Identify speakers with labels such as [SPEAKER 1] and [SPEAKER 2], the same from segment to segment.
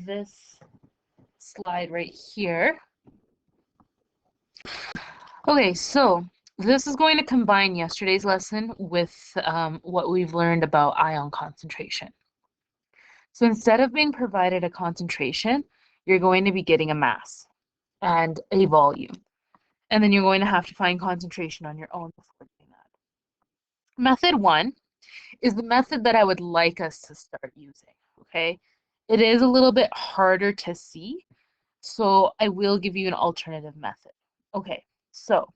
[SPEAKER 1] this slide right here. Okay, so this is going to combine yesterday's lesson with what we've learned about ion concentration. So instead of being provided a concentration, you're going to be getting a mass and a volume. And then you're going to have to find concentration on your own before doing that. Method 1 is the method that I would like us to start using, okay? It is a little bit harder to see, so I will give you an alternative method. Okay, so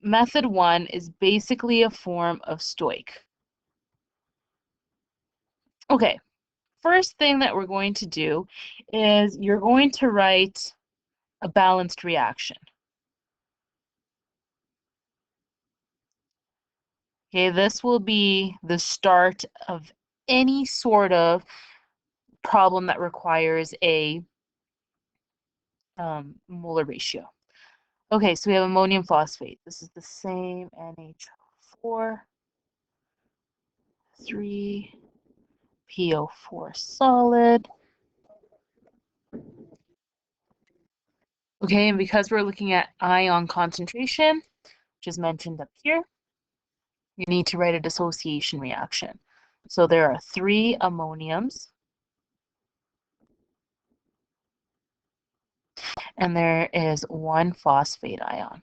[SPEAKER 1] method 1 is basically a form of stoich. Okay, first thing that we're going to do is you're going to write a balanced reaction. Okay, this will be the start of any sort of problem that requires a molar ratio. Okay, so we have ammonium phosphate. This is the same NH4, 3, PO4 solid. Okay, and because we're looking at ion concentration, which is mentioned up here, you need to write a dissociation reaction. So there are 3 ammoniums, and there is 1 phosphate ion.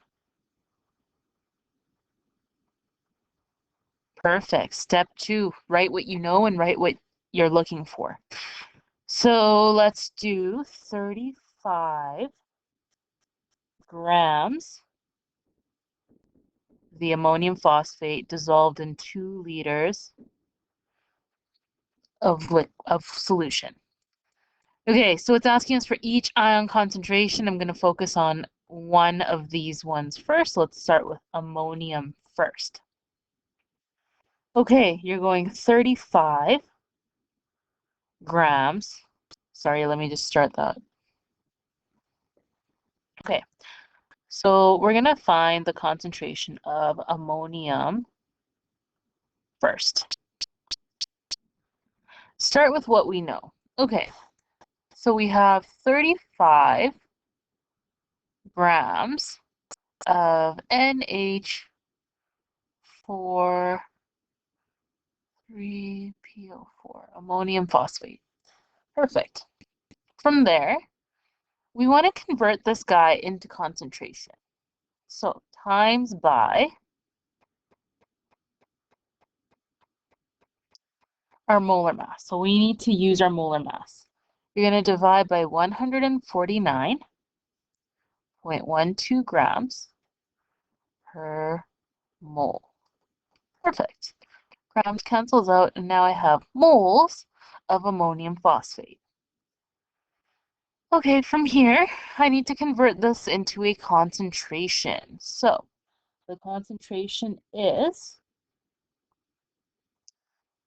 [SPEAKER 1] Perfect. Step 2, write what you know and write what you're looking for. So let's do 35 grams the ammonium phosphate dissolved in 2 liters of solution. Okay, so it's asking us for each ion concentration. I'm going to focus on one of these ones first. Let's start with ammonium first. Okay, you're going 35 grams. Sorry, let me just start that. Okay, so we're going to find the concentration of ammonium first. Start with what we know. Okay, so we have 35 grams of NH4 3PO4, ammonium phosphate. Perfect. From there, we want to convert this guy into concentration. So times by our molar mass. So we need to use our molar mass. You're going to divide by 149.12 grams per mole. Perfect. Grams cancels out, and now I have moles of ammonium phosphate. Okay, from here, I need to convert this into a concentration. So the concentration is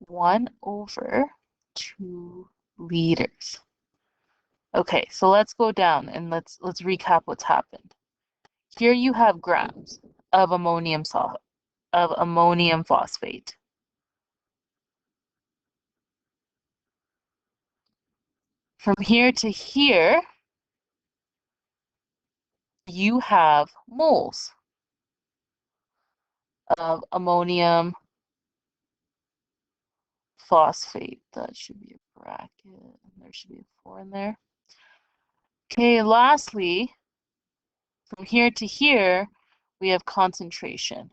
[SPEAKER 1] 1/2 liters. Okay, so let's go down and let's recap what's happened. Here you have grams of ammonium phosphate. From here to here, you have moles of ammonium phosphate. That should be a bracket, and there should be a 4 in there. Okay, lastly, from here to here, we have concentration,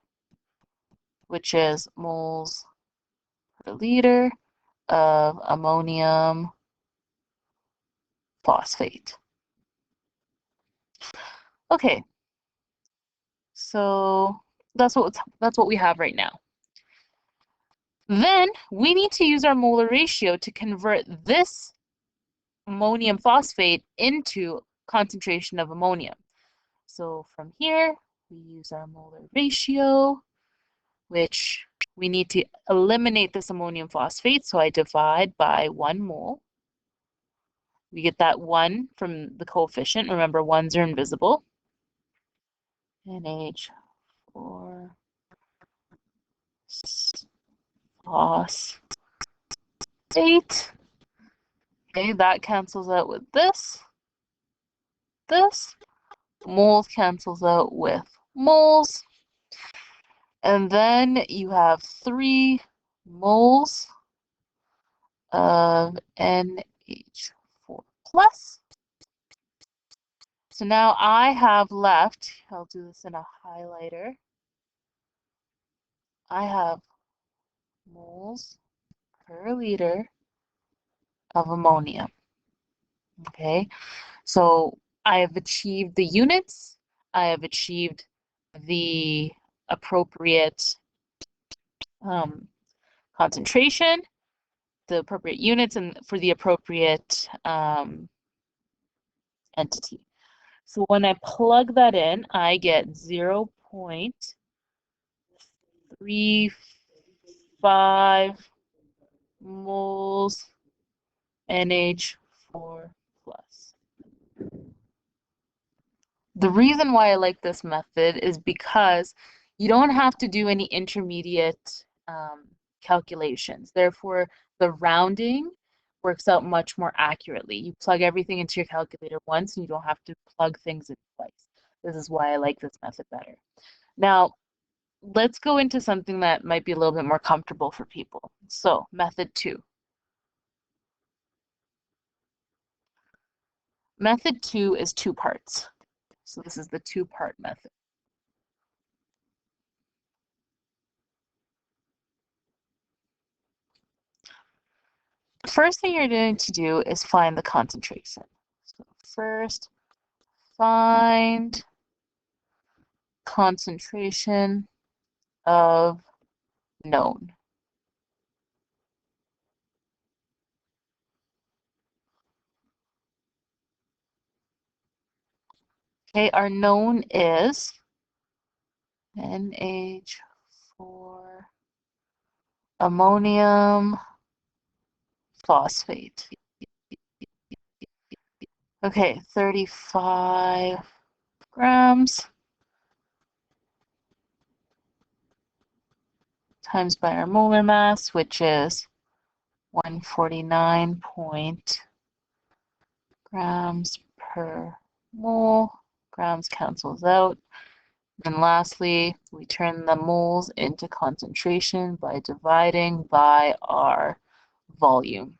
[SPEAKER 1] which is moles per liter of ammonium phosphate. Okay, so that's what we have right now. Then we need to use our molar ratio to convert this ammonium phosphate into concentration of ammonium. So from here, we use our molar ratio, which we need to eliminate this ammonium phosphate. So I divide by 1 mole. We get that 1 from the coefficient. Remember, 1s are invisible. NH4 phosphate. Okay, that cancels out with this. Moles cancels out with moles. And then you have 3 moles of NH4 plus. So now I have left, I'll do this in a highlighter. I have moles per liter of ammonium. Okay, so I have achieved the units, I have achieved the appropriate concentration, the appropriate units, and for the appropriate entity. So when I plug that in, I get 0.35 moles NH4 plus. The reason why I like this method is because you don't have to do any intermediate calculations. Therefore, the rounding works out much more accurately. You plug everything into your calculator once and you don't have to plug things in twice. This is why I like this method better. Now, let's go into something that might be a little bit more comfortable for people. So, method 2. Method 2 is 2 parts. So this is the 2-part method. The first thing you're going to do is find the concentration. So first, find concentration of known. Okay, our known is NH4 ammonium phosphate. Okay, 35 grams times by our molar mass, which is 149 grams per mole. Grams cancels out. And lastly, we turn the moles into concentration by dividing by our volume.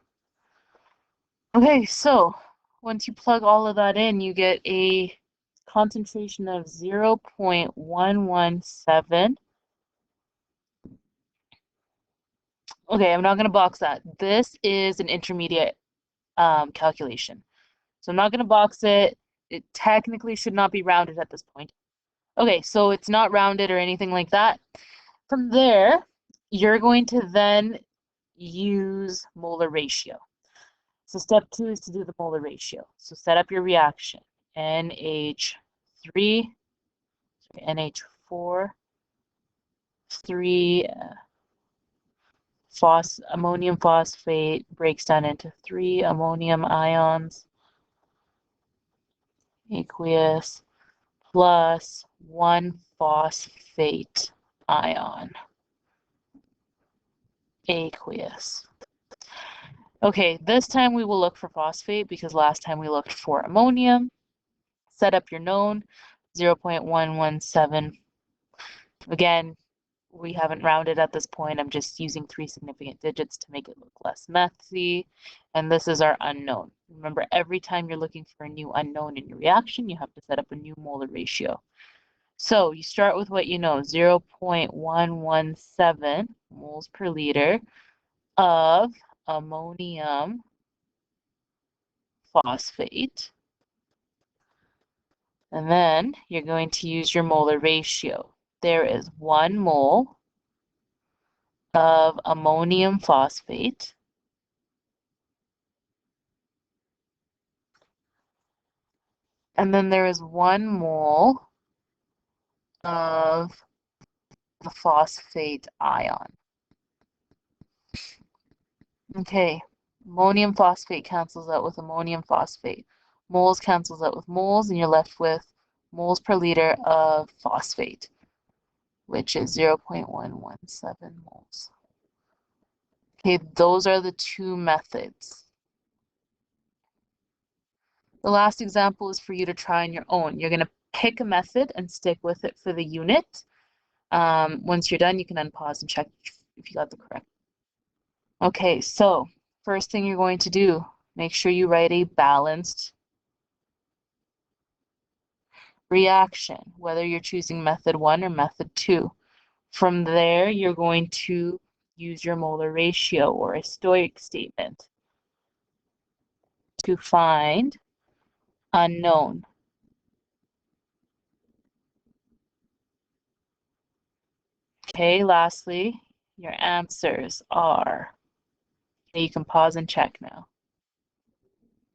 [SPEAKER 1] Okay, so once you plug all of that in, you get a concentration of 0.117. Okay, I'm not going to box that. This is an intermediate calculation. So I'm not going to box it. It technically should not be rounded at this point. Okay, so it's not rounded or anything like that. From there, you're going to then use molar ratio. So step 2 is to do the molar ratio. So set up your reaction. NH4, 3 ammonium phosphate breaks down into 3 ammonium ions, aqueous, plus 1 phosphate ion, aqueous. Okay, this time we will look for phosphate because last time we looked for ammonium. Set up your known, 0.117. Again, we haven't rounded at this point. I'm just using 3 significant digits to make it look less messy. And this is our unknown. Remember, every time you're looking for a new unknown in your reaction, you have to set up a new molar ratio. So you start with what you know, 0.117 moles per liter of ammonium phosphate. And then you're going to use your molar ratio. There is 1 mole of ammonium phosphate. And then there is 1 mole of the phosphate ion. Okay, ammonium phosphate cancels out with ammonium phosphate. Moles cancels out with moles, and you're left with moles per liter of phosphate, which is 0.117 moles. Okay, those are the 2 methods. The last example is for you to try on your own. You're going to pick a method and stick with it for the unit. Once you're done, you can unpause and check if you got the correct. Okay, so first thing you're going to do, make sure you write a balanced reaction, whether you're choosing method 1 or method 2. From there, you're going to use your molar ratio or a stoic statement to find unknown. Okay, lastly, your answers are, you can pause and check now.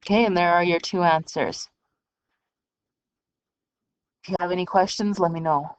[SPEAKER 1] Okay, and there are your 2 answers. If you have any questions, let me know.